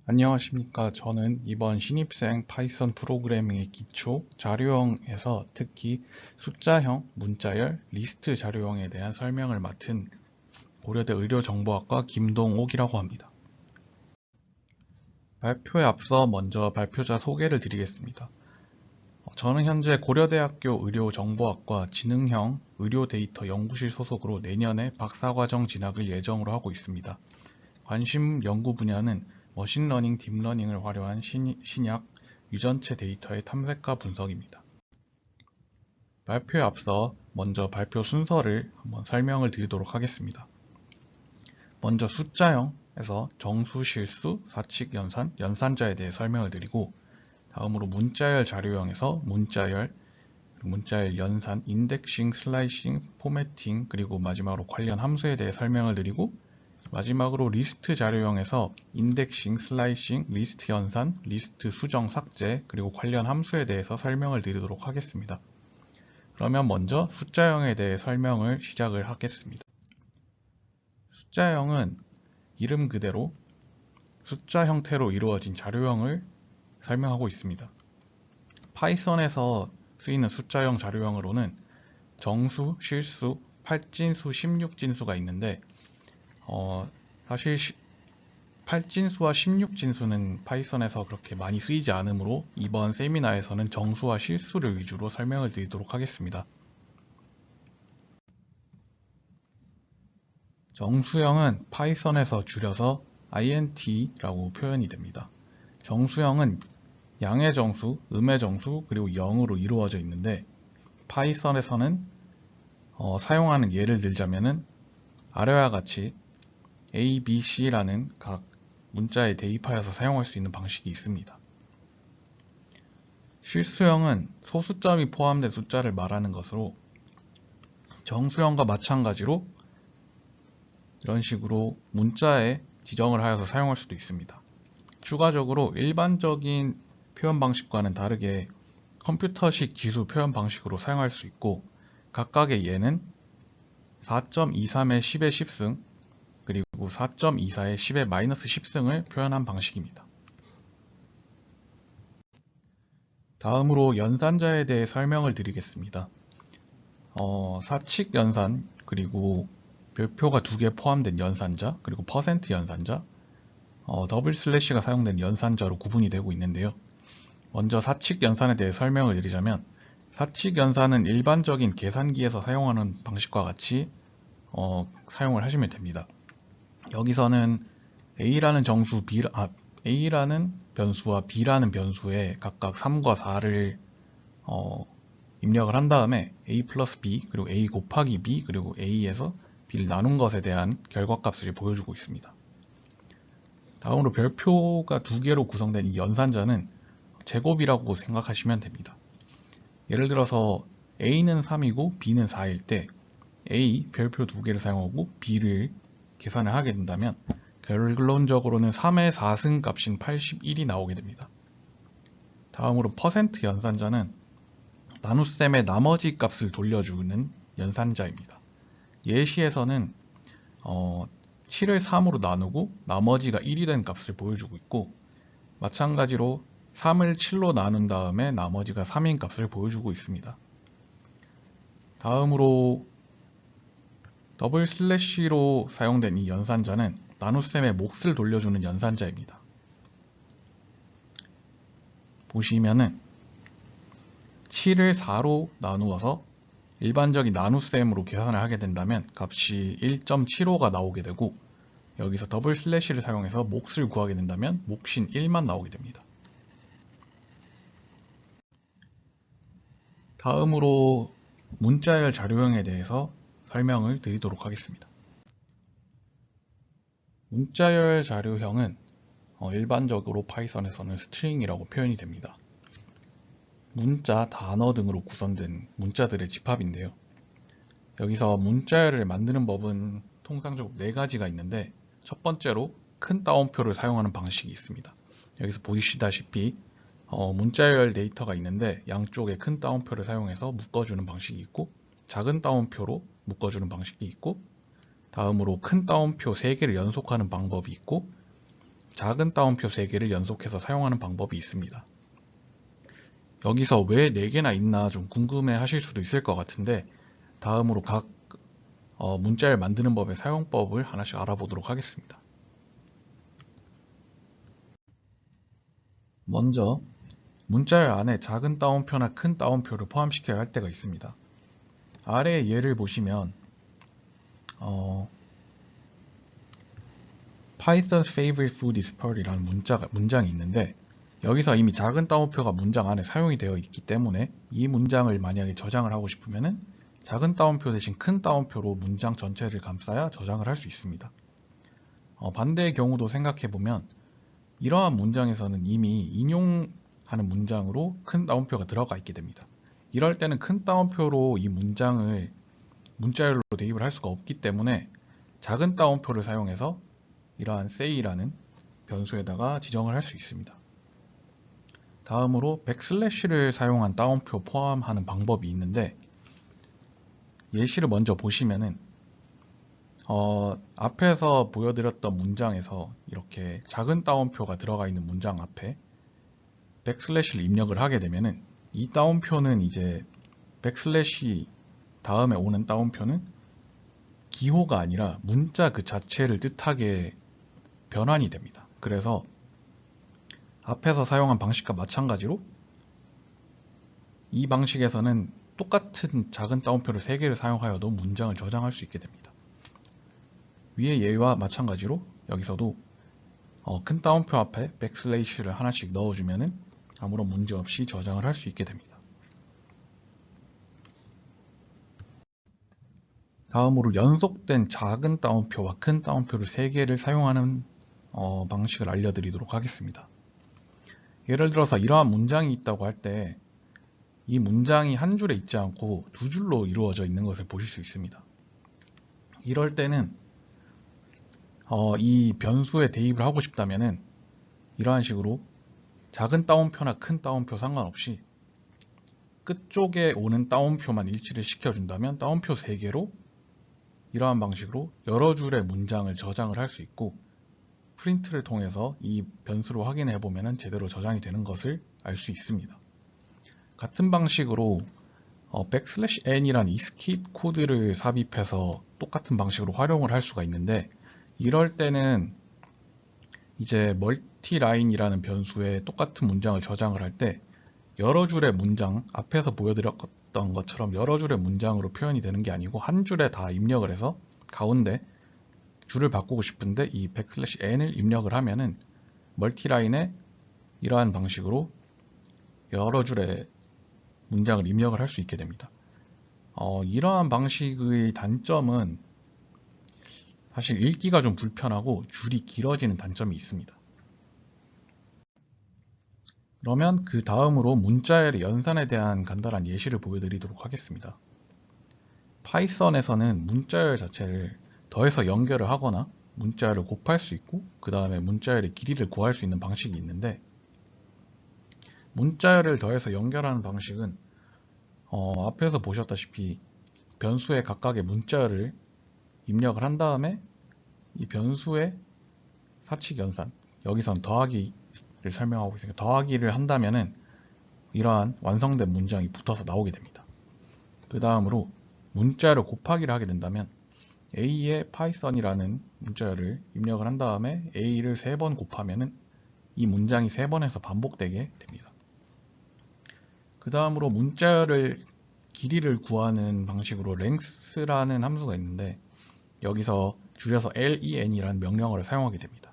안녕하십니까. 저는 이번 신입생 파이썬 프로그래밍의 기초 자료형에서 특히 숫자형, 문자열, 리스트 자료형에 대한 설명을 맡은 고려대 의료정보학과 김동옥이라고 합니다. 발표에 앞서 먼저 발표자 소개를 드리겠습니다. 저는 현재 고려대학교 의료정보학과 지능형 의료데이터 연구실 소속으로 내년에 박사과정 진학을 예정으로 하고 있습니다. 관심 연구 분야는 머신러닝, 딥러닝을 활용한 신약, 유전체 데이터의 탐색과 분석입니다. 발표에 앞서 먼저 발표 순서를 한번 설명을 드리도록 하겠습니다. 먼저 숫자형에서 정수, 실수, 사칙, 연산, 연산자에 대해 설명을 드리고, 다음으로 문자열 자료형에서 문자열 연산, 인덱싱, 슬라이싱, 포매팅, 그리고 마지막으로 관련 함수에 대해 설명을 드리고, 마지막으로 리스트 자료형에서 인덱싱, 슬라이싱, 리스트 연산, 리스트 수정, 삭제, 그리고 관련 함수에 대해서 설명을 드리도록 하겠습니다. 그러면 먼저 숫자형에 대해 설명을 시작을 하겠습니다. 숫자형은 이름 그대로 숫자 형태로 이루어진 자료형을 설명하고 있습니다. 파이썬에서 쓰이는 숫자형 자료형으로는 정수, 실수, 8진수, 16진수가 있는데 사실 8진수와 16진수는 파이썬에서 그렇게 많이 쓰이지 않으므로 이번 세미나에서는 정수와 실수를 위주로 설명을 드리도록 하겠습니다. 정수형은 파이썬에서 줄여서 int라고 표현이 됩니다. 정수형은 양의 정수, 음의 정수, 그리고 0으로 이루어져 있는데 파이썬에서는 사용하는 예를 들자면은 아래와 같이 A, B, C라는 각 문자에 대입하여서 사용할 수 있는 방식이 있습니다. 실수형은 소수점이 포함된 숫자를 말하는 것으로 정수형과 마찬가지로 이런 식으로 문자에 지정을 하여서 사용할 수도 있습니다. 추가적으로 일반적인 표현 방식과는 다르게 컴퓨터식 지수 표현 방식으로 사용할 수 있고 각각의 예는 4.23의 10의 10승 그리고 4.24의 10의 마이너스 10승을 표현한 방식입니다. 다음으로 연산자에 대해 설명을 드리겠습니다. 사칙 연산, 그리고 별표가 2개 포함된 연산자, 그리고 퍼센트 연산자, 더블 슬래시가 사용된 연산자로 구분이 되고 있는데요. 먼저 사칙 연산에 대해 설명을 드리자면 사칙 연산은 일반적인 계산기에서 사용하는 방식과 같이 사용을 하시면 됩니다. 여기서는 A라는 A라는 변수와 B라는 변수에 각각 3과 4를 입력을 한 다음에 A 플러스 B, 그리고 A 곱하기 B, 그리고 A에서 B를 나눈 것에 대한 결과값을 보여주고 있습니다. 다음으로 별표가 2개로 구성된 이 연산자는 제곱이라고 생각하시면 됩니다. 예를 들어서 A는 3이고 B는 4일 때 A 별표 2개를 사용하고 B를 계산을 하게 된다면 결론적으로는 3의 4승 값인 81이 나오게 됩니다. 다음으로 퍼센트 연산자는 나눗셈의 나머지 값을 돌려주는 연산자입니다. 예시에서는 7을 3으로 나누고 나머지가 1이 된 값을 보여주고 있고 마찬가지로 3을 7로 나눈 다음에 나머지가 3인 값을 보여주고 있습니다. 다음으로 더블 슬래시로 사용된 이 연산자는 나눗셈의 몫을 돌려주는 연산자입니다. 보시면은 7을 4로 나누어서 일반적인 나눗셈으로 계산을 하게 된다면 값이 1.75가 나오게 되고 여기서 더블 슬래시를 사용해서 몫을 구하게 된다면 몫인 1만 나오게 됩니다. 다음으로 문자열 자료형에 대해서 설명을 드리도록 하겠습니다. 문자열 자료형은 일반적으로 파이썬에서는 스트링이라고 표현이 됩니다. 문자, 단어 등으로 구성된 문자들의 집합인데요. 여기서 문자열을 만드는 법은 통상적으로 4가지가 있는데 첫 번째로 큰 따옴표를 사용하는 방식이 있습니다. 여기서 보시다시피 문자열 데이터가 있는데 양쪽에 큰 따옴표를 사용해서 묶어주는 방식이 있고 작은 따옴표로 묶어주는 방식이 있고 다음으로 큰 따옴표 3개를 연속하는 방법이 있고 작은 따옴표 3개를 연속해서 사용하는 방법이 있습니다. 여기서 왜 4개나 있나 좀 궁금해 하실 수도 있을 것 같은데, 다음으로 각 문자열 만드는 법의 사용법을 하나씩 알아보도록 하겠습니다. 먼저 문자열 안에 작은 따옴표나 큰 따옴표를 포함시켜야 할 때가 있습니다. 아래의 예를 보시면 Python's favorite food is pearl이라는 문장이 있는데, 여기서 이미 작은 따옴표가 문장 안에 사용이 되어 있기 때문에 이 문장을 만약에 저장을 하고 싶으면은 작은 따옴표 대신 큰 따옴표로 문장 전체를 감싸야 저장을 할 수 있습니다. 반대의 경우도 생각해보면 이러한 문장에서는 이미 인용하는 문장으로 큰 따옴표가 들어가 있게 됩니다. 이럴 때는 큰 따옴표로 이 문장을 문자열로 대입을 할 수가 없기 때문에 작은 따옴표를 사용해서 이러한 say라는 변수에다가 지정을 할 수 있습니다. 다음으로 백슬래시를 사용한 따옴표 포함하는 방법이 있는데, 예시를 먼저 보시면은 앞에서 보여드렸던 문장에서 이렇게 작은 따옴표가 들어가 있는 문장 앞에 백슬래시를 입력을 하게 되면은 이 따옴표는 이제 백슬래시 다음에 오는 따옴표는 기호가 아니라 문자 그 자체를 뜻하게 변환이 됩니다. 그래서 앞에서 사용한 방식과 마찬가지로 이 방식에서는 똑같은 작은 따옴표를 3개를 사용하여도 문장을 저장할 수 있게 됩니다. 위의 예와 마찬가지로 여기서도 큰 따옴표 앞에 백슬래시를 하나씩 넣어주면 아무런 문제 없이 저장을 할 수 있게 됩니다. 다음으로 연속된 작은 따옴표와 큰 따옴표를 3개를 사용하는 방식을 알려드리도록 하겠습니다. 예를 들어서 이러한 문장이 있다고 할 때 이 문장이 한 줄에 있지 않고 2줄로 이루어져 있는 것을 보실 수 있습니다. 이럴 때는 이 변수에 대입을 하고 싶다면은 이러한 식으로 작은 따옴표나 큰 따옴표 상관없이 끝쪽에 오는 따옴표만 일치를 시켜준다면 따옴표 3개로 이러한 방식으로 여러 줄의 문장을 저장을 할 수 있고, 프린트를 통해서 이 변수를 확인해 보면 제대로 저장이 되는 것을 알 수 있습니다. 같은 방식으로 \n이라는 이스킷 코드를 삽입해서 똑같은 방식으로 활용을 할 수가 있는데, 이럴 때는 이제 멀티라인이라는 변수에 똑같은 문장을 저장을 할 때 여러 줄의 문장, 앞에서 보여드렸던 것처럼 여러 줄의 문장으로 표현이 되는 게 아니고 한 줄에 다 입력을 해서 가운데 줄을 바꾸고 싶은데 이 \n을 입력을 하면은 멀티라인에 이러한 방식으로 여러 줄의 문장을 입력을 할 수 있게 됩니다. 이러한 방식의 단점은 사실 읽기가 좀 불편하고 줄이 길어지는 단점이 있습니다. 그러면 그 다음으로 문자열의 연산에 대한 간단한 예시를 보여드리도록 하겠습니다. 파이썬에서는 문자열 자체를 더해서 연결을 하거나 문자열을 곱할 수 있고, 그 다음에 문자열의 길이를 구할 수 있는 방식이 있는데, 문자열을 더해서 연결하는 방식은 앞에서 보셨다시피 변수의 각각의 문자열을 입력을 한 다음에 이 변수의 사칙 연산, 여기선 더하기를 설명하고 있으니까 더하기를 한다면은 이러한 완성된 문장이 붙어서 나오게 됩니다. 그 다음으로 문자열을 곱하기를 하게 된다면 a의 파이썬이라는 문자열을 입력을 한 다음에 a를 3번 곱하면은 이 문장이 3번에서 반복되게 됩니다. 그 다음으로 문자열을 길이를 구하는 방식으로 length라는 함수가 있는데, 여기서 줄여서 len이라는 명령어를 사용하게 됩니다.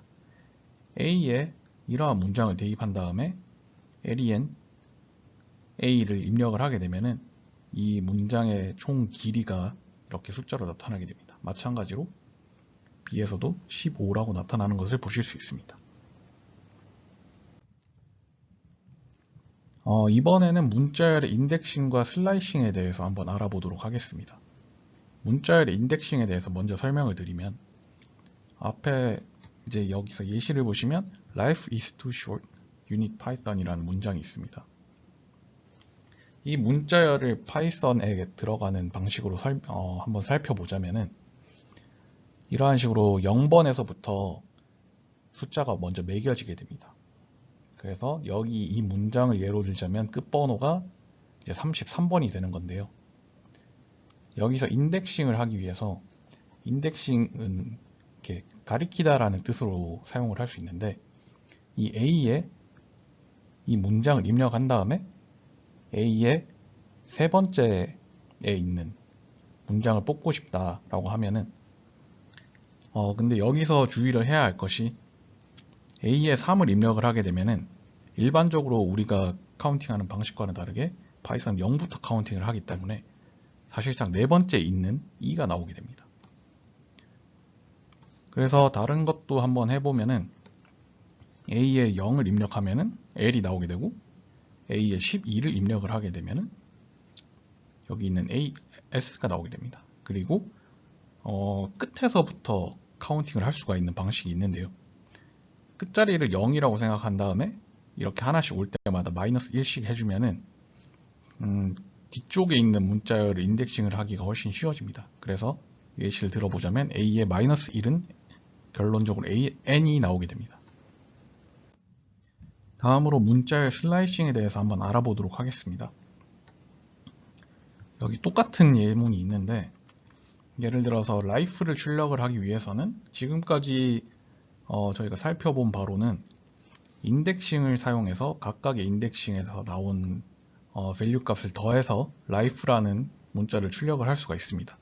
a에 이러한 문장을 대입한 다음에 len a를 입력을 하게 되면은 이 문장의 총 길이가 이렇게 숫자로 나타나게 됩니다. 마찬가지로 b에서도 15라고 나타나는 것을 보실 수 있습니다. 이번에는 문자열의 인덱싱과 슬라이싱에 대해서 한번 알아보도록 하겠습니다. 문자열의 인덱싱에 대해서 먼저 설명을 드리면, 앞에 이제 여기서 예시를 보시면 Life is too short, you need Python이라는 문장이 있습니다. 이 문자열을 파이썬에 들어가는 방식으로 한번 살펴보자면은 이러한 식으로 0번에서부터 숫자가 먼저 매겨지게 됩니다. 그래서 여기 이 문장을 예로 들자면 끝번호가 이제 33번이 되는 건데요. 여기서 인덱싱을 하기 위해서 인덱싱은 이렇게 가리키다라는 뜻으로 사용을 할 수 있는데 이 A에 이 문장을 입력한 다음에 A의 세 번째에 있는 문장을 뽑고 싶다라고 하면은 근데 여기서 주의를 해야 할 것이 A에 3을 입력을 하게 되면은 일반적으로 우리가 카운팅하는 방식과는 다르게 파이썬 0부터 카운팅을 하기 때문에 사실상 네 번째 있는 2가 나오게 됩니다. 그래서 다른 것도 한번 해보면은 A에 0을 입력하면은 L이 나오게 되고 A에 12를 입력을 하게 되면은 여기 있는 AS가 나오게 됩니다. 그리고 끝에서부터 카운팅을 할 수가 있는 방식이 있는데요. 끝자리를 0이라고 생각한 다음에 이렇게 하나씩 올 때마다 마이너스 1씩 해주면은 뒤쪽에 있는 문자열을 인덱싱을 하기가 훨씬 쉬워집니다. 그래서 예시를 들어보자면 A의 마이너스 1은 결론적으로 N이 나오게 됩니다. 다음으로 문자열 슬라이싱에 대해서 한번 알아보도록 하겠습니다. 여기 똑같은 예문이 있는데 예를 들어서 life를 출력을 하기 위해서는 지금까지 저희가 살펴본 바로는 인덱싱을 사용해서 각각의 인덱싱에서 나온 value 값을 더해서 life라는 문자를 출력을 할 수가 있습니다.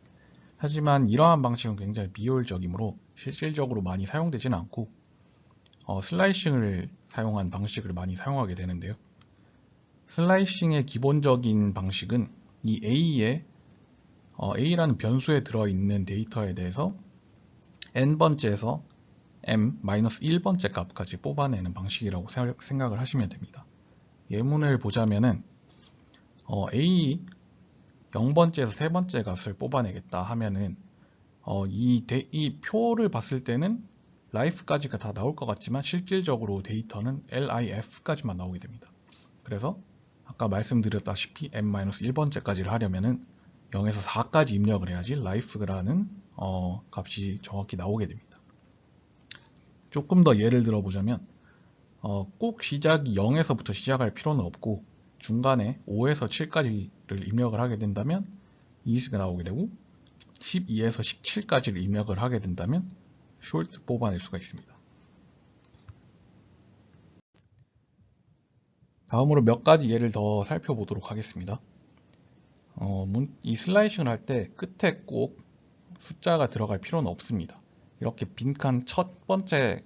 하지만 이러한 방식은 굉장히 비효율적이므로 실질적으로 많이 사용되지는 않고 슬라이싱을 사용한 방식을 많이 사용하게 되는데요. 슬라이싱의 기본적인 방식은 이 A라는 변수에 들어있는 데이터에 대해서 n번째에서 m-1번째 값까지 뽑아내는 방식이라고 생각을 하시면 됩니다. 예문을 보자면은 A 0번째에서 3번째 값을 뽑아내겠다 하면은 이 표를 봤을 때는 life까지가 다 나올 것 같지만 실질적으로 데이터는 lif까지만 나오게 됩니다. 그래서 아까 말씀드렸다시피 m-1번째까지를 하려면은 0에서 4까지 입력을 해야지 life라는 값이 정확히 나오게 됩니다. 조금 더 예를 들어보자면 꼭 시작이 0에서부터 시작할 필요는 없고 중간에 5에서 7까지를 입력을 하게 된다면 이스가 나오게 되고 12에서 17까지를 입력을 하게 된다면 short 뽑아낼 수가 있습니다. 다음으로 몇 가지 예를 더 살펴보도록 하겠습니다. 이 슬라이싱을 할 때 끝에 꼭 숫자가 들어갈 필요는 없습니다. 이렇게 빈칸 첫 번째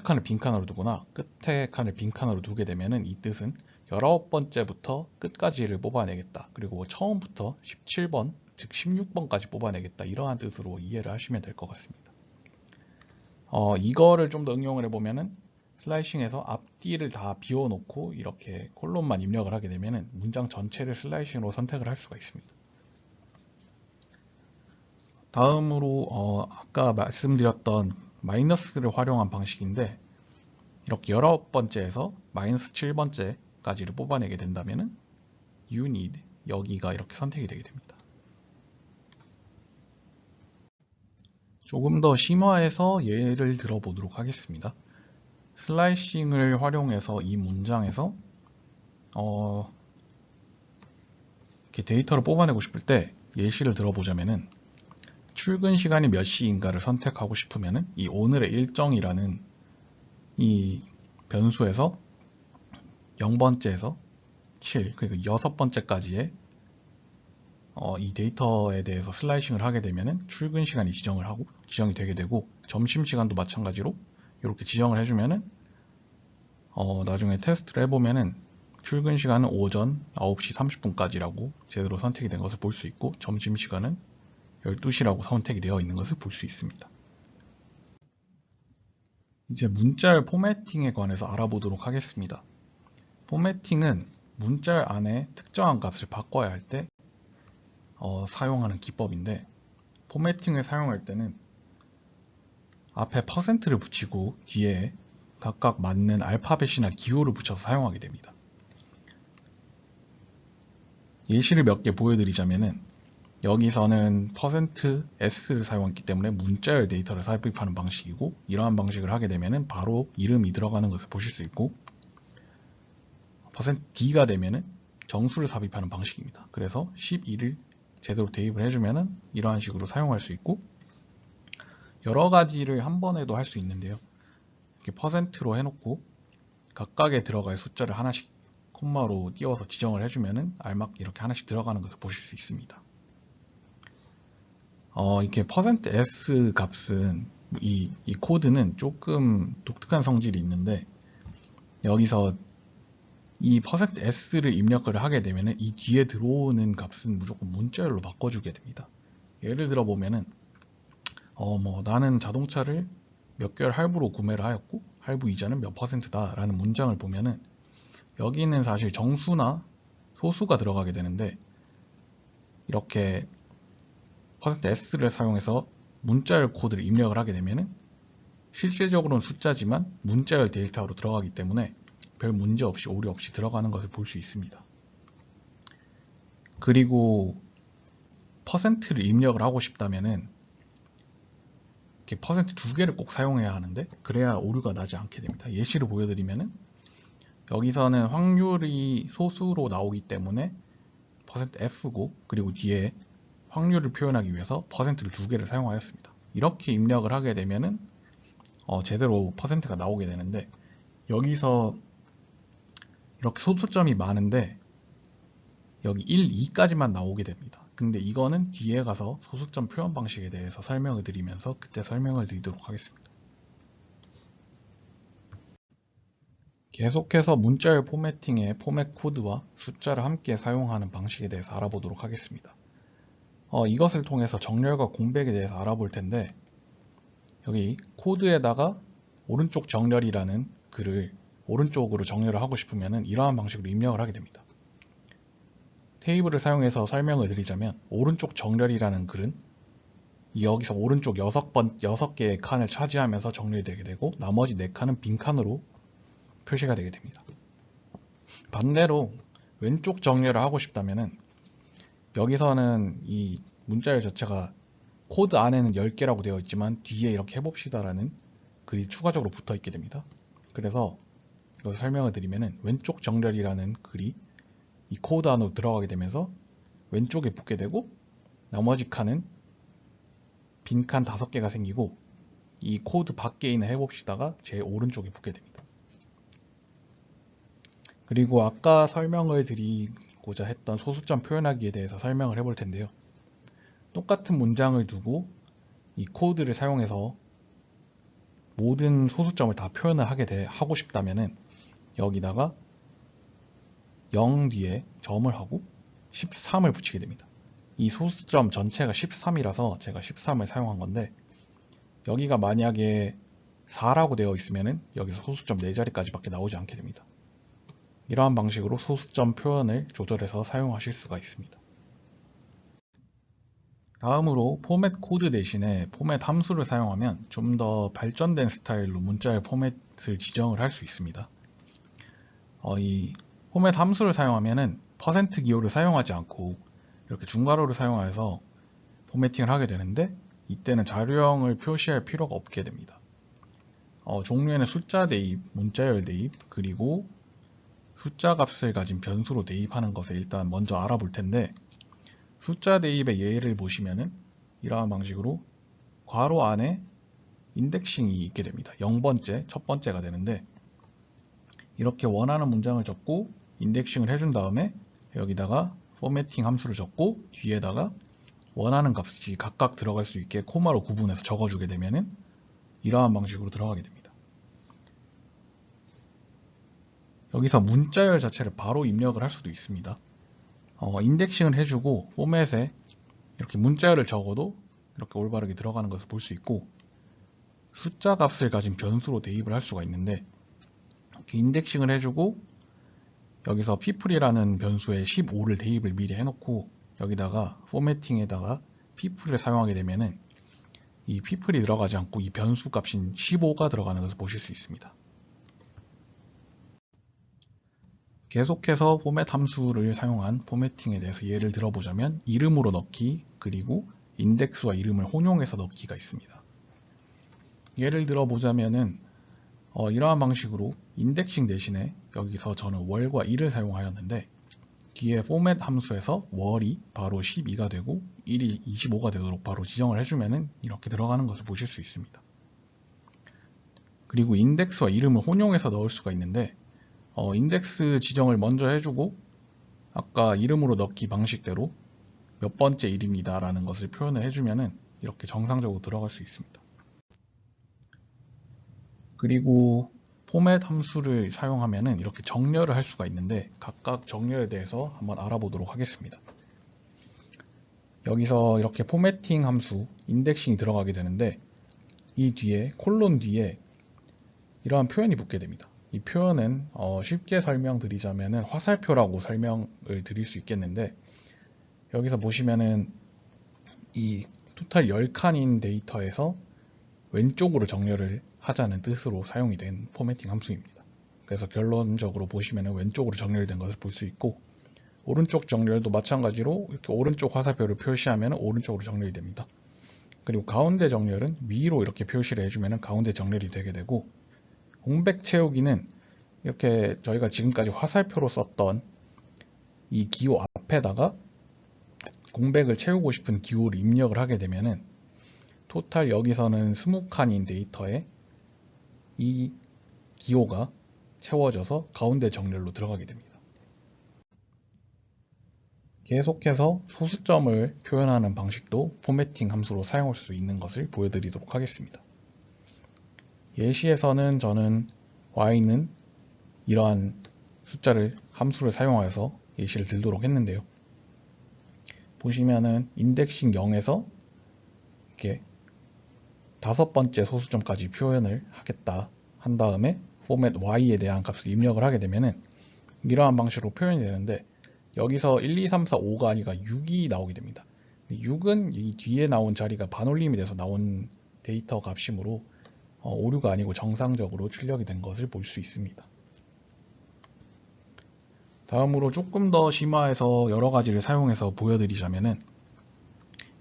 칸을 빈칸으로 두거나 끝에 칸을 빈칸으로 두게 되면은 이 뜻은 19번째부터 끝까지를 뽑아내겠다. 그리고 처음부터 17번, 즉 16번까지 뽑아내겠다. 이러한 뜻으로 이해를 하시면 될 것 같습니다. 이거를 좀 더 응용을 해보면은 슬라이싱에서 앞뒤를 다 비워놓고 이렇게 콜론만 입력을 하게 되면은 문장 전체를 슬라이싱으로 선택을 할 수가 있습니다. 다음으로 아까 말씀드렸던 마이너스를 활용한 방식인데 이렇게 19번째에서 마이너스 7번째까지를 뽑아내게 된다면은 you need 여기가 이렇게 선택이 되게 됩니다. 조금 더 심화해서 예를 들어보도록 하겠습니다. 슬라이싱을 활용해서 이 문장에서 이렇게 데이터를 뽑아내고 싶을 때 예시를 들어보자면은 출근 시간이 몇 시인가를 선택하고 싶으면은 이 오늘의 일정이라는 이 변수에서 0번째에서 7 그리고 6번째까지의 이 데이터에 대해서 슬라이싱을 하게 되면은 출근 시간이 지정이 되게 되고 점심 시간도 마찬가지로 이렇게 지정을 해주면은 나중에 테스트를 해보면은 출근 시간은 오전 9시 30분까지라고 제대로 선택이 된 것을 볼 수 있고 점심 시간은 12시라고 선택이 되어 있는 것을 볼 수 있습니다. 이제 문자열 포매팅에 관해서 알아보도록 하겠습니다. 포매팅은 문자열 안에 특정한 값을 바꿔야 할 때 사용하는 기법인데 포매팅을 사용할 때는 앞에 %를 붙이고 뒤에 각각 맞는 알파벳이나 기호를 붙여서 사용하게 됩니다. 예시를 몇 개 보여드리자면은 여기서는 %s를 사용했기 때문에 문자열 데이터를 삽입하는 방식이고, 이러한 방식을 하게 되면은 바로 이름이 들어가는 것을 보실 수 있고, %d가 되면은 정수를 삽입하는 방식입니다. 그래서 12를 제대로 대입을 해주면은 이러한 식으로 사용할 수 있고, 여러 가지를 한 번에도 할 수 있는데요. 이렇게 %로 해놓고 각각에 들어갈 숫자를 하나씩 콤마로 띄워서 지정을 해주면은 알맞게 이렇게 하나씩 들어가는 것을 보실 수 있습니다. 이렇게 %s 값은 이 코드는 조금 독특한 성질이 있는데, 여기서 이 %s를 입력을 하게 되면은 이 뒤에 들어오는 값은 무조건 문자열로 바꿔주게 됩니다. 예를 들어 보면은 나는 자동차를 몇 개월 할부로 구매를 하였고 할부 이자는 몇 %다 라는 문장을 보면은 여기는 사실 정수나 소수가 들어가게 되는데, 이렇게 %s를 사용해서 문자열 코드를 입력을 하게 되면은 실질적으로는 숫자지만 문자열 데이터로 들어가기 때문에 별 문제 없이 오류 없이 들어가는 것을 볼 수 있습니다. 그리고 %를 입력을 하고 싶다면은 이렇게 %두 개를 꼭 사용해야 하는데, 그래야 오류가 나지 않게 됩니다. 예시를 보여드리면은 여기서는 확률이 소수로 나오기 때문에 %f고, 그리고 뒤에 확률을 표현하기 위해서 %를 두 개를 사용하였습니다. 이렇게 입력을 하게 되면은 제대로 %가 나오게 되는데, 여기서 이렇게 소수점이 많은데 여기 1, 2까지만 나오게 됩니다. 근데 이거는 뒤에 가서 소수점 표현 방식에 대해서 설명을 드리면서 그때 설명을 드리도록 하겠습니다. 계속해서 문자열 포매팅의 포맷 코드와 숫자를 함께 사용하는 방식에 대해서 알아보도록 하겠습니다. 이것을 통해서 정렬과 공백에 대해서 알아볼 텐데, 여기 코드에다가 오른쪽 정렬이라는 글을 오른쪽으로 정렬을 하고 싶으면 이러한 방식으로 입력을 하게 됩니다. 테이블을 사용해서 설명을 드리자면, 오른쪽 정렬이라는 글은 여기서 오른쪽 6개의 칸을 차지하면서 정렬되게 되고, 나머지 4칸은 빈칸으로 표시가 되게 됩니다. 반대로 왼쪽 정렬을 하고 싶다면 여기서는 이 문자열 자체가 코드 안에는 10개라고 되어 있지만 뒤에 이렇게 해봅시다라는 글이 추가적으로 붙어 있게 됩니다. 그래서 이것을 설명을 드리면, 왼쪽 정렬이라는 글이 이 코드 안으로 들어가게 되면서 왼쪽에 붙게 되고, 나머지 칸은 빈칸 5개가 생기고 이 코드 밖에 있는 해봅시다가 제 오른쪽에 붙게 됩니다. 그리고 아까 설명을 드리고자 했던 소수점 표현하기에 대해서 설명을 해볼 텐데요. 똑같은 문장을 두고 이 코드를 사용해서 모든 소수점을 다 표현을 하고 싶다면은 여기다가 0 뒤에 점을 하고 13을 붙이게 됩니다. 이 소수점 전체가 13이라서 제가 13을 사용한 건데, 여기가 만약에 4라고 되어 있으면은 여기서 소수점 4자리까지 밖에 나오지 않게 됩니다. 이러한 방식으로 소수점 표현을 조절해서 사용하실 수가 있습니다. 다음으로 포맷 코드 대신에 포맷 함수를 사용하면 좀 더 발전된 스타일로 문자의 포맷을 지정을 할 수 있습니다. 이 포맷 함수를 사용하면은 %기호를 사용하지 않고 이렇게 중괄호를 사용해서 포매팅을 하게 되는데, 이때는 자료형을 표시할 필요가 없게 됩니다. 종류에는 숫자 대입, 문자열 대입, 그리고 숫자 값을 가진 변수로 대입하는 것을 일단 먼저 알아볼 텐데, 숫자 대입의 예를 보시면은 이러한 방식으로 괄호 안에 인덱싱이 있게 됩니다. 0번째, 첫 번째가 되는데, 이렇게 원하는 문장을 적고 인덱싱을 해준 다음에 여기다가 포매팅 함수를 적고 뒤에다가 원하는 값이 각각 들어갈 수 있게 코마로 구분해서 적어주게 되면은 이러한 방식으로 들어가게 됩니다. 여기서 문자열 자체를 바로 입력을 할 수도 있습니다. 인덱싱을 해주고 포맷에 이렇게 문자열을 적어도 이렇게 올바르게 들어가는 것을 볼 수 있고, 숫자 값을 가진 변수로 대입을 할 수가 있는데, 이렇게 인덱싱을 해주고 여기서 people이라는 변수에 15를 대입을 미리 해놓고 여기다가 포매팅에다가 people을 사용하게 되면은 이 people이 들어가지 않고 이 변수 값인 15가 들어가는 것을 보실 수 있습니다. 계속해서 포맷 함수를 사용한 포매팅에 대해서 예를 들어보자면 이름으로 넣기 그리고 인덱스와 이름을 혼용해서 넣기가 있습니다. 예를 들어보자면은 이러한 방식으로 인덱싱 대신에 여기서 저는 월과 일을 사용하였는데 뒤에 포맷 함수에서 월이 바로 12가 되고 일이 25가 되도록 바로 지정을 해주면은 이렇게 들어가는 것을 보실 수 있습니다. 그리고 인덱스와 이름을 혼용해서 넣을 수가 있는데 인덱스 지정을 먼저 해주고 아까 이름으로 넣기 방식대로 몇 번째 일입니다 라는 것을 표현을 해주면은 이렇게 정상적으로 들어갈 수 있습니다. 그리고 포맷 함수를 사용하면은 이렇게 정렬을 할 수가 있는데 각각 정렬에 대해서 한번 알아보도록 하겠습니다. 여기서 이렇게 포매팅 함수 인덱싱이 들어가게 되는데 이 뒤에 콜론 뒤에 이러한 표현이 붙게 됩니다. 이 표현은 쉽게 설명드리자면은 화살표라고 설명을 드릴 수 있겠는데 여기서 보시면은 이 토탈 10칸인 데이터에서 왼쪽으로 정렬을 하자는 뜻으로 사용이 된 포매팅 함수입니다. 그래서 결론적으로 보시면은 왼쪽으로 정렬된 것을 볼 수 있고 오른쪽 정렬도 마찬가지로 이렇게 오른쪽 화살표를 표시하면 오른쪽으로 정렬이 됩니다. 그리고 가운데 정렬은 위로 이렇게 표시를 해주면 가운데 정렬이 되게 되고 공백 채우기는 이렇게 저희가 지금까지 화살표로 썼던 이 기호 앞에다가 공백을 채우고 싶은 기호를 입력을 하게 되면은 토탈 여기서는 20칸인 데이터에 이 기호가 채워져서 가운데 정렬로 들어가게 됩니다. 계속해서 소수점을 표현하는 방식도 포매팅 함수로 사용할 수 있는 것을 보여드리도록 하겠습니다. 예시에서는 저는 y는 이러한 숫자를 함수를 사용하여서 예시를 들도록 했는데요. 보시면은 인덱싱 0에서 이렇게 5번째 소수점까지 표현을 하겠다 한 다음에 포맷 y에 대한 값을 입력을 하게 되면은 이러한 방식으로 표현이 되는데 여기서 1, 2, 3, 4, 5가 아니라 6이 나오게 됩니다. 6은 이 뒤에 나온 자리가 반올림이 돼서 나온 데이터 값이므로 오류가 아니고 정상적으로 출력이 된 것을 볼 수 있습니다. 다음으로 조금 더 심화해서 여러 가지를 사용해서 보여드리자면은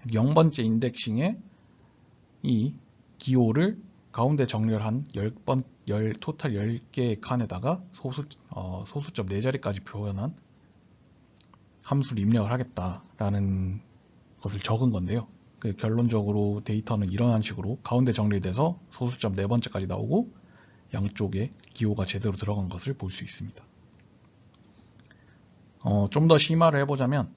0번째 인덱싱에 이 기호를 가운데 정렬한 토탈 10개의 칸에다가 소수점 4자리까지 표현한 함수를 입력을 하겠다라는 것을 적은 건데요. 결론적으로 데이터는 이런 식으로 가운데 정리돼서 소수점 4번째까지 나오고 양쪽에 기호가 제대로 들어간 것을 볼 수 있습니다. 좀 더 심화를 해보자면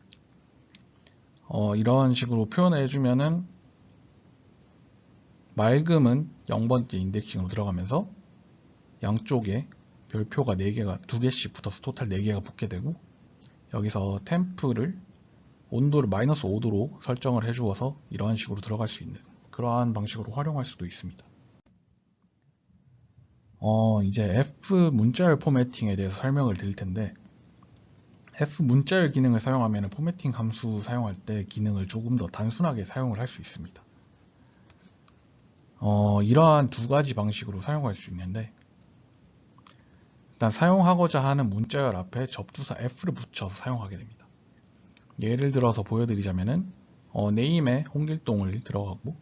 이런 식으로 표현을 해주면은 맑음은 0번째 인덱싱으로 들어가면서 양쪽에 별표가 4개가 2개씩 붙어서 토탈 4개가 붙게 되고 여기서 템프를 온도를 마이너스 5도로 설정을 해주어서 이러한 식으로 들어갈 수 있는 그러한 방식으로 활용할 수도 있습니다. 이제 F 문자열 포매팅에 대해서 설명을 드릴 텐데 F 문자열 기능을 사용하면 포매팅 함수 사용할 때 기능을 조금 더 단순하게 사용을 할 수 있습니다. 이러한 두 가지 방식으로 사용할 수 있는데 일단 사용하고자 하는 문자열 앞에 접두사 F를 붙여서 사용하게 됩니다. 예를 들어서 보여드리자면은 네임에 홍길동을 들어가고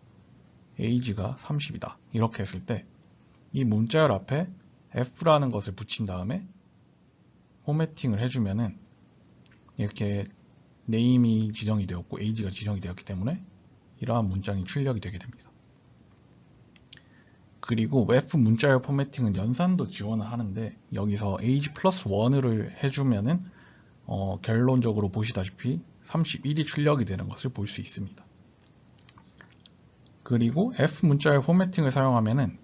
age가 30이다 이렇게 했을 때 이 문자열 앞에 F라는 것을 붙인 다음에 포매팅을 해주면은 이렇게 네임이 지정이 되었고 age가 지정이 되었기 때문에 이러한 문장이 출력이 되게 됩니다. 그리고 F 문자열 포매팅은 연산도 지원을 하는데 여기서 age 플러스 1을 해주면은 결론적으로 보시다시피 31이 출력이 되는 것을 볼 수 있습니다. 그리고 F 문자열 포매팅을 사용하면은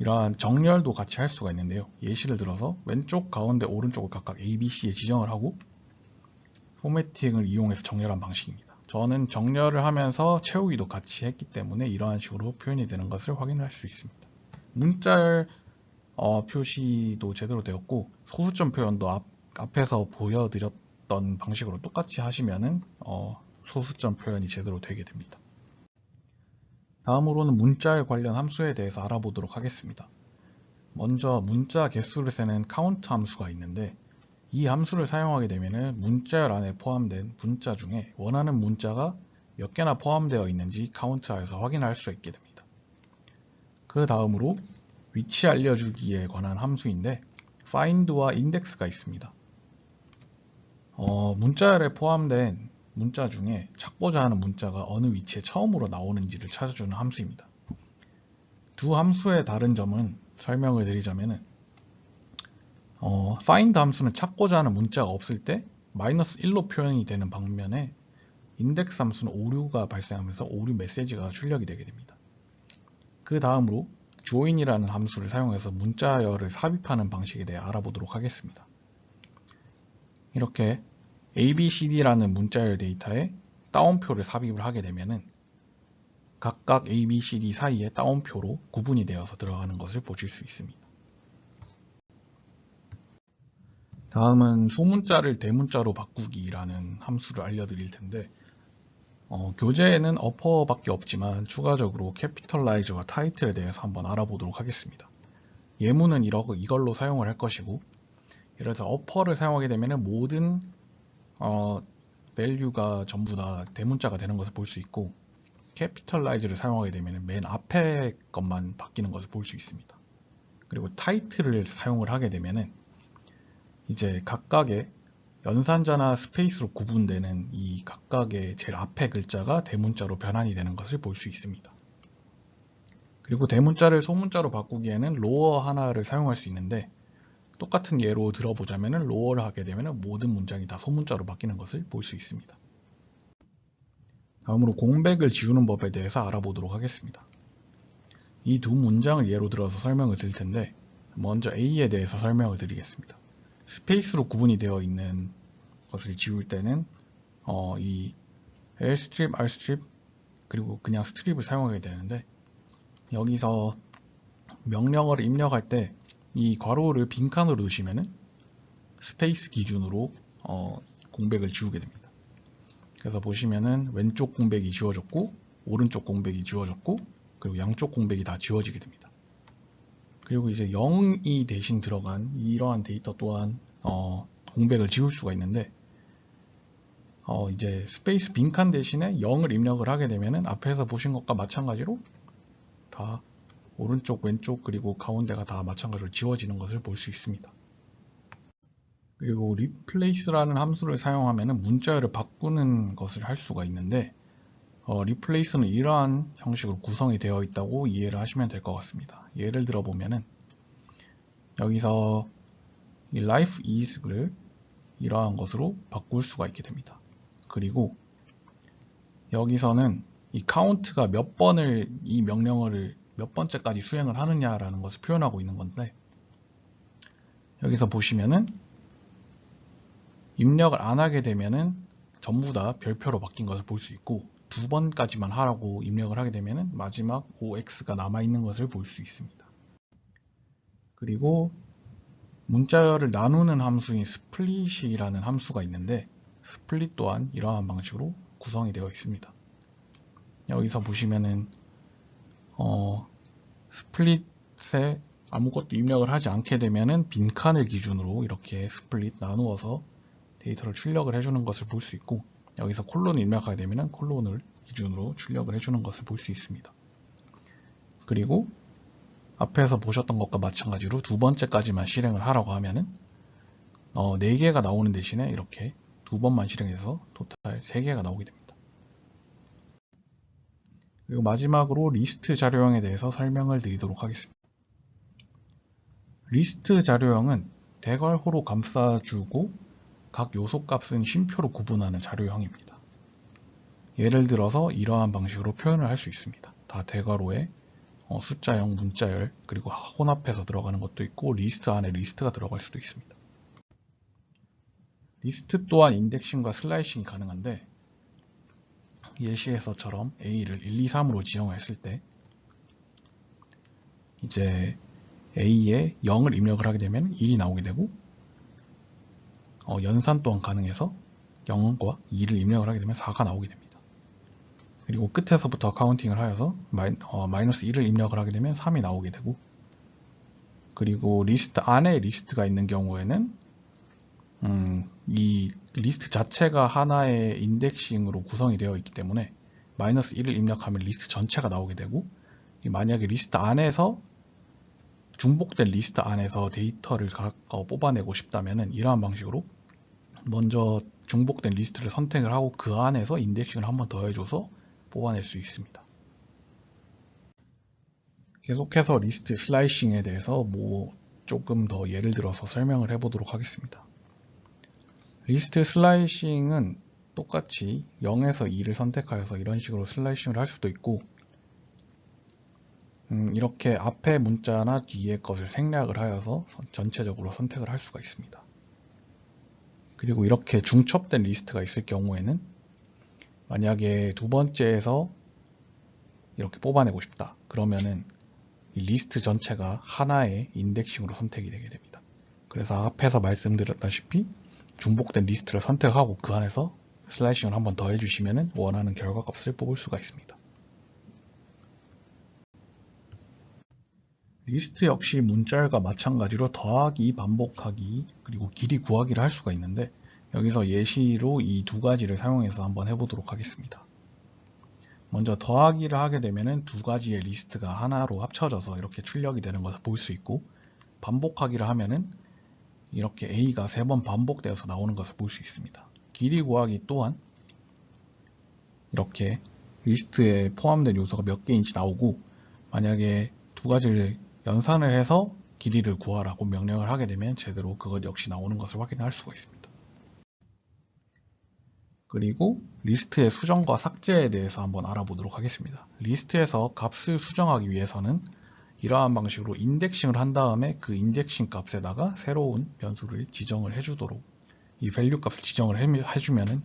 이러한 정렬도 같이 할 수가 있는데요. 예시를 들어서 왼쪽, 가운데, 오른쪽을 각각 A, B, C에 지정을 하고 포매팅을 이용해서 정렬한 방식입니다. 저는 정렬을 하면서 채우기도 같이 했기 때문에 이러한 식으로 표현이 되는 것을 확인할 수 있습니다. 문자열 표시도 제대로 되었고 소수점 표현도 앞에서 보여드렸던 방식으로 똑같이 하시면은 소수점 표현이 제대로 되게 됩니다. 다음으로는 문자열 관련 함수에 대해서 알아보도록 하겠습니다. 먼저 문자 개수를 세는 카운트 함수가 있는데 이 함수를 사용하게 되면 문자열 안에 포함된 문자 중에 원하는 문자가 몇 개나 포함되어 있는지 카운트하여서 확인할 수 있게 됩니다. 그 다음으로 위치 알려주기에 관한 함수인데 find와 index가 있습니다. 문자열에 포함된 문자 중에 찾고자 하는 문자가 어느 위치에 처음으로 나오는지를 찾아주는 함수입니다. 두 함수의 다른 점은 설명을 드리자면 find 함수는 찾고자 하는 문자가 없을 때 -1로 표현이 되는 반면에 index 함수는 오류가 발생하면서 오류 메시지가 출력이 되게 됩니다. 그 다음으로 join이라는 함수를 사용해서 문자열을 삽입하는 방식에 대해 알아보도록 하겠습니다. 이렇게 ABCD라는 문자열 데이터에 따옴표를 삽입을 하게 되면은 각각 ABCD 사이에 따옴표로 구분이 되어서 들어가는 것을 보실 수 있습니다. 다음은 소문자를 대문자로 바꾸기라는 함수를 알려드릴 텐데 교재에는 어퍼밖에 없지만 추가적으로 캐피털라이저와 타이틀에 대해서 한번 알아보도록 하겠습니다. 예문은 이걸로 사용을 할 것이고 예를 들어서 어퍼를 사용하게 되면 모든 value가 전부 다 대문자가 되는 것을 볼 수 있고 캐피털라이즈를 사용하게 되면 맨 앞에 것만 바뀌는 것을 볼 수 있습니다. 그리고 타이틀을 사용을 하게 되면은 이제 각각의 연산자나 스페이스로 구분되는 이 각각의 제일 앞에 글자가 대문자로 변환이 되는 것을 볼 수 있습니다. 그리고 대문자를 소문자로 바꾸기에는 로어 하나를 사용할 수 있는데 똑같은 예로 들어보자면 로어를 하게 되면 모든 문장이 다 소문자로 바뀌는 것을 볼 수 있습니다. 다음으로 공백을 지우는 법에 대해서 알아보도록 하겠습니다. 이 두 문장을 예로 들어서 설명을 드릴 텐데 먼저 A에 대해서 설명을 드리겠습니다. 스페이스로 구분이 되어 있는 것을 지울 때는 이 L 스트립, R 스트립 그리고 그냥 스트립을 사용하게 되는데 여기서 명령어를 입력할 때 이 괄호를 빈칸으로 두시면은 스페이스 기준으로 공백을 지우게 됩니다. 그래서 보시면은 왼쪽 공백이 지워졌고 오른쪽 공백이 지워졌고 그리고 양쪽 공백이 다 지워지게 됩니다. 그리고 이제 0이 대신 들어간 이러한 데이터 또한 공백을 지울 수가 있는데 이제 스페이스 빈칸 대신에 0을 입력을 하게 되면은 앞에서 보신 것과 마찬가지로 다 오른쪽, 왼쪽 그리고 가운데가 다 마찬가지로 지워지는 것을 볼 수 있습니다. 그리고 replace라는 함수를 사용하면 문자열을 바꾸는 것을 할 수가 있는데 replace는 이러한 형식으로 구성이 되어 있다고 이해를 하시면 될 것 같습니다. 예를 들어 보면은 여기서 이 life is를 이러한 것으로 바꿀 수가 있게 됩니다. 그리고 여기서는 이 count가 몇 번을 이 명령어를 몇 번째까지 수행을 하느냐라는 것을 표현하고 있는 건데 여기서 보시면은 입력을 안 하게 되면은 전부 다 별표로 바뀐 것을 볼 수 있고 두 번까지만 하라고 입력을 하게 되면은 마지막 OX가 남아있는 것을 볼 수 있습니다. 그리고 문자열을 나누는 함수인 split이라는 함수가 있는데 split 또한 이러한 방식으로 구성이 되어 있습니다. 여기서 보시면은 스플릿에 아무것도 입력을 하지 않게 되면은 빈칸을 기준으로 이렇게 스플릿 나누어서 데이터를 출력을 해주는 것을 볼 수 있고 여기서 콜론을 입력하게 되면은 콜론을 기준으로 출력을 해주는 것을 볼 수 있습니다. 그리고 앞에서 보셨던 것과 마찬가지로 두 번째까지만 실행을 하라고 하면은 4개가 나오는 대신에 이렇게 두 번만 실행해서 토탈 3개가 나오게 됩니다. 그리고 마지막으로 리스트 자료형에 대해서 설명을 드리도록 하겠습니다. 리스트 자료형은 대괄호로 감싸주고 각 요소 값은 쉼표로 구분하는 자료형입니다. 예를 들어서 이러한 방식으로 표현을 할 수 있습니다. 다 대괄호에 숫자형, 문자열, 그리고 혼합해서 들어가는 것도 있고 리스트 안에 리스트가 들어갈 수도 있습니다. 리스트 또한 인덱싱과 슬라이싱이 가능한데 예시에서처럼 A를 1, 2, 3으로 지정했을 때 이제 A에 0을 입력을 하게 되면 1이 나오게 되고 연산 또한 가능해서 0과 2를 입력을 하게 되면 4가 나오게 됩니다. 그리고 끝에서부터 카운팅을 하여서 마이너스 1을 입력을 하게 되면 3이 나오게 되고 그리고 리스트 안에 리스트가 있는 경우에는 이 리스트 자체가 하나의 인덱싱으로 구성이 되어 있기 때문에 마이너스 1을 입력하면 리스트 전체가 나오게 되고, 만약에 리스트 안에서 중복된 리스트 안에서 데이터를 뽑아내고 싶다면 이러한 방식으로 먼저 중복된 리스트를 선택을 하고 그 안에서 인덱싱을 한번 더 해줘서 뽑아낼 수 있습니다. 계속해서 리스트 슬라이싱에 대해서 조금 더 예를 들어서 설명을 해보도록 하겠습니다. 리스트 슬라이싱은 똑같이 0에서 2를 선택하여서 이런 식으로 슬라이싱을 할 수도 있고, 이렇게 앞에 문자나 뒤에 것을 생략을 하여서 전체적으로 선택을 할 수가 있습니다. 그리고 이렇게 중첩된 리스트가 있을 경우에는 만약에 두 번째에서 이렇게 뽑아내고 싶다 그러면은 이 리스트 전체가 하나의 인덱싱으로 선택이 되게 됩니다. 그래서 앞에서 말씀드렸다시피 중복된 리스트를 선택하고 그 안에서 슬라이싱을 한번 더 해주시면 원하는 결과값을 뽑을 수가 있습니다. 리스트 역시 문자열과 마찬가지로 더하기, 반복하기, 그리고 길이 구하기를 할 수가 있는데 여기서 예시로 이 두 가지를 사용해서 한번 해보도록 하겠습니다. 먼저 더하기를 하게 되면 두 가지의 리스트가 하나로 합쳐져서 이렇게 출력이 되는 것을 볼 수 있고, 반복하기를 하면은 이렇게 A가 3번 반복되어서 나오는 것을 볼 수 있습니다. 길이 구하기 또한 이렇게 리스트에 포함된 요소가 몇 개인지 나오고, 만약에 두 가지를 연산을 해서 길이를 구하라고 명령을 하게 되면 제대로 그것 역시 나오는 것을 확인할 수가 있습니다. 그리고 리스트의 수정과 삭제에 대해서 한번 알아보도록 하겠습니다. 리스트에서 값을 수정하기 위해서는 이러한 방식으로 인덱싱을 한 다음에 그 인덱싱 값에다가 새로운 변수를 지정을 해주도록 이 value 값을 지정을 해주면은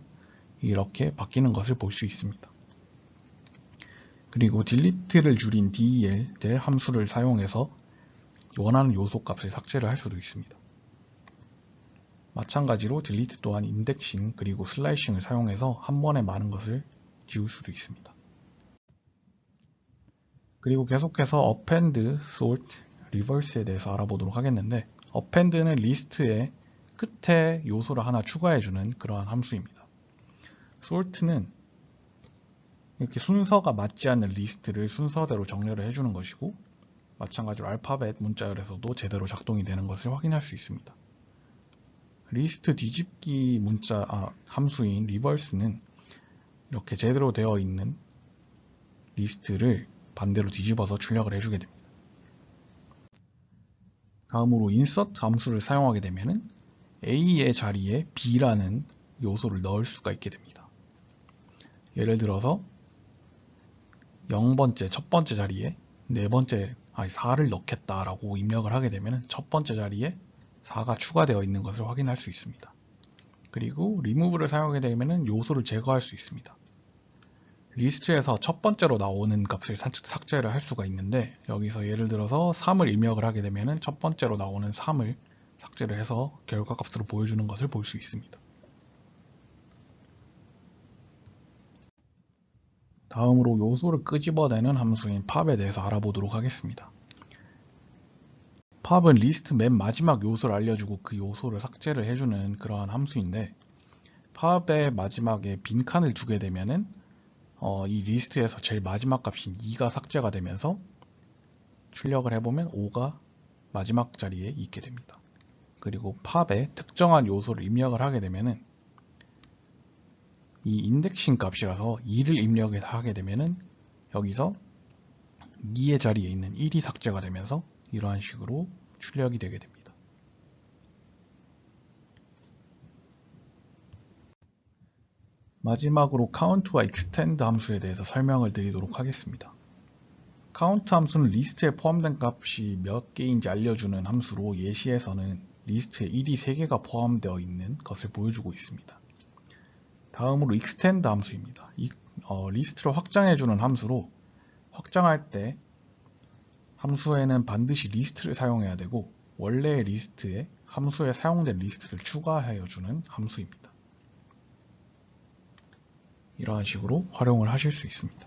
이렇게 바뀌는 것을 볼 수 있습니다. 그리고 delete를 줄인 del 함수를 사용해서 원하는 요소 값을 삭제를 할 수도 있습니다. 마찬가지로 delete 또한 인덱싱 그리고 슬라이싱을 사용해서 한 번에 많은 것을 지울 수도 있습니다. 그리고 계속해서 append, sort, reverse에 대해서 알아보도록 하겠는데, append는 리스트의 끝에 요소를 하나 추가해주는 그러한 함수입니다. sort는 이렇게 순서가 맞지 않는 리스트를 순서대로 정렬을 해주는 것이고, 마찬가지로 알파벳 문자열에서도 제대로 작동이 되는 것을 확인할 수 있습니다. 리스트 뒤집기 함수인 reverse는 이렇게 제대로 되어 있는 리스트를 반대로 뒤집어서 출력을 해주게 됩니다. 다음으로 insert 함수를 사용하게 되면 A의 자리에 B라는 요소를 넣을 수가 있게 됩니다. 예를 들어서 0번째, 첫 번째 자리에 4를 넣겠다라고 입력을 하게 되면 첫 번째 자리에 4가 추가되어 있는 것을 확인할 수 있습니다. 그리고 remove를 사용하게 되면 요소를 제거할 수 있습니다. 리스트에서 첫 번째로 나오는 값을 삭제를 할 수가 있는데, 여기서 예를 들어서 3을 입력을 하게 되면 첫 번째로 나오는 3을 삭제를 해서 결과값으로 보여주는 것을 볼 수 있습니다. 다음으로 요소를 끄집어내는 함수인 pop에 대해서 알아보도록 하겠습니다. pop은 리스트 맨 마지막 요소를 알려주고 그 요소를 삭제를 해주는 그러한 함수인데, pop의 마지막에 빈칸을 두게 되면은 이 리스트에서 제일 마지막 값인 2가 삭제가 되면서 출력을 해보면 5가 마지막 자리에 있게 됩니다. 그리고 pop에 특정한 요소를 입력을 하게 되면은 이 인덱싱 값이라서 2를 입력을 하게 되면은 여기서 2의 자리에 있는 1이 삭제가 되면서 이러한 식으로 출력이 되게 됩니다. 마지막으로 count와 extend 함수에 대해서 설명을 드리도록 하겠습니다. count 함수는 리스트에 포함된 값이 몇 개인지 알려주는 함수로 예시에서는 리스트에 1이 3개가 포함되어 있는 것을 보여주고 있습니다. 다음으로 extend 함수입니다. 리스트를 확장해주는 함수로 확장할 때 함수에는 반드시 리스트를 사용해야 되고 원래의 리스트에 함수에 사용된 리스트를 추가하여주는 함수입니다. 이러한 식으로 활용을 하실 수 있습니다.